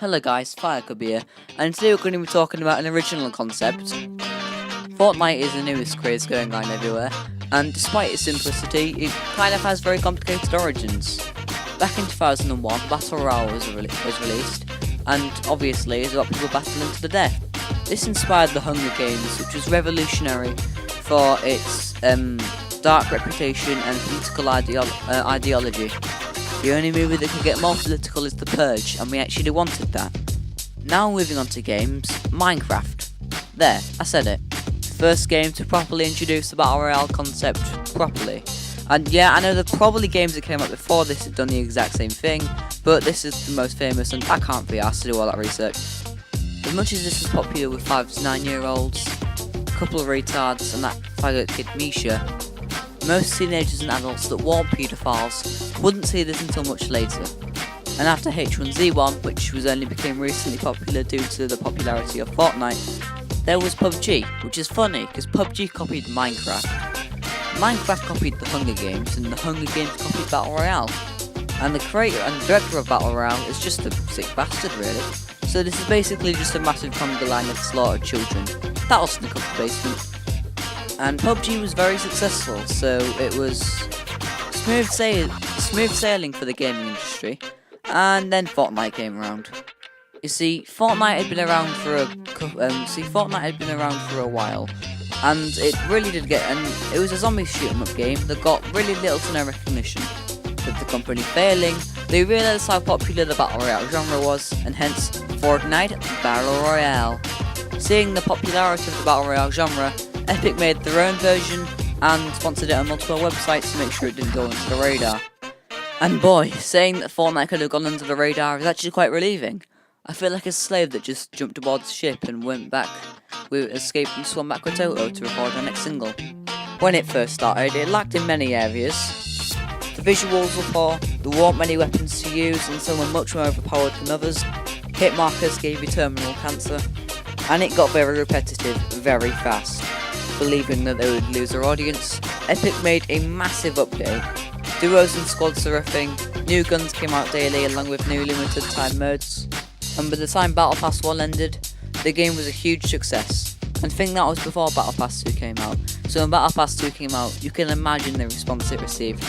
Hello guys, Firecub here, and today we're going to be talking about an original concept. Fortnite is the newest craze going on everywhere, and despite its simplicity, it kind of has very complicated origins. Back in 2001, Battle Royale was released, and obviously it's about people battling to the death. This inspired the Hunger Games, which was revolutionary for its dark reputation and political ideology. The only movie that could get more political is The Purge, and we actually wanted that. Now moving on to games, Minecraft. There, I said it. First game to properly introduce the Battle Royale concept properly. And yeah, I know there are probably games that came out before this that done the exact same thing, but this is the most famous and I can't be asked to do all that research. As much as this was popular with 5 to 9 year olds, a couple of retards and that faggot kid Misha, most teenagers and adults that weren't paedophiles wouldn't see this until much later. And after H1Z1, which was only became recently popular due to the popularity of Fortnite, there was PUBG, which is funny because PUBG copied Minecraft. Minecraft copied the Hunger Games, and the Hunger Games copied Battle Royale. And the creator and director of Battle Royale is just a sick bastard, really. So this is basically just a massive conga line of slaughtered children. That'll sneak up the basement. And PUBG was very successful, so it was smooth sailing for the gaming industry. And then Fortnite came around. You see, Fortnite had been around for a while, and it really did get. And it was a zombie shoot 'em up game that got really little to no recognition. With the company failing, they realised how popular the Battle Royale genre was, and hence Fortnite Battle Royale. Seeing the popularity of the Battle Royale genre, Epic made their own version and sponsored it on multiple websites to make sure it didn't go under the radar. And boy, saying that Fortnite could have gone under the radar is actually quite relieving. I feel like a slave that just jumped aboard the ship and went back. We escaped and swam back with Toto to record our next single. When it first started, it lacked in many areas. The visuals were poor, there weren't many weapons to use, and some were much more overpowered than others. Hit markers gave you terminal cancer, and it got very repetitive very fast. Believing that they would lose their audience, Epic made a massive update. Duos and squads are a thing, new guns came out daily along with new limited time modes, and by the time Battle Pass 1 ended, the game was a huge success. And think that was before Battle Pass 2 came out, so when Battle Pass 2 came out, you can imagine the response it received,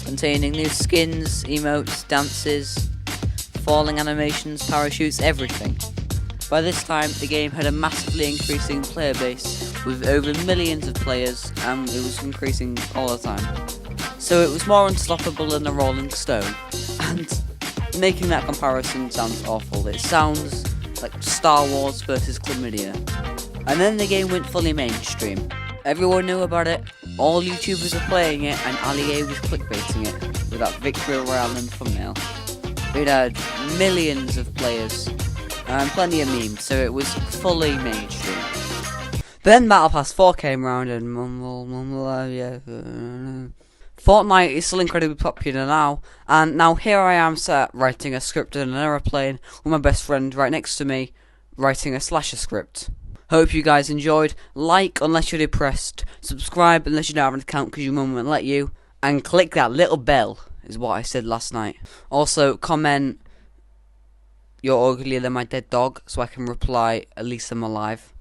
containing new skins, emotes, dances, falling animations, parachutes, everything. By this time, the game had a massively increasing player base, with over millions of players, and it was increasing all the time. So it was more unstoppable than a rolling stone, and making that comparison sounds awful. It sounds like Star Wars versus chlamydia. And then the game went fully mainstream. Everyone knew about it, all YouTubers were playing it, and Ali A was clickbaiting it with that Victory Royale and thumbnail. It had millions of players and plenty of memes, so it was fully mainstream. Then Battle Pass 4 came around and Fortnite is still incredibly popular now, and now here I am sat writing a script in an aeroplane with my best friend right next to me, writing a slasher script. Hope you guys enjoyed. Like unless you're depressed, subscribe unless you don't have an account because your mum won't let you, and click that little bell is what I said last night. Also comment, "You're uglier than my dead dog," so I can reply, "At least I'm alive."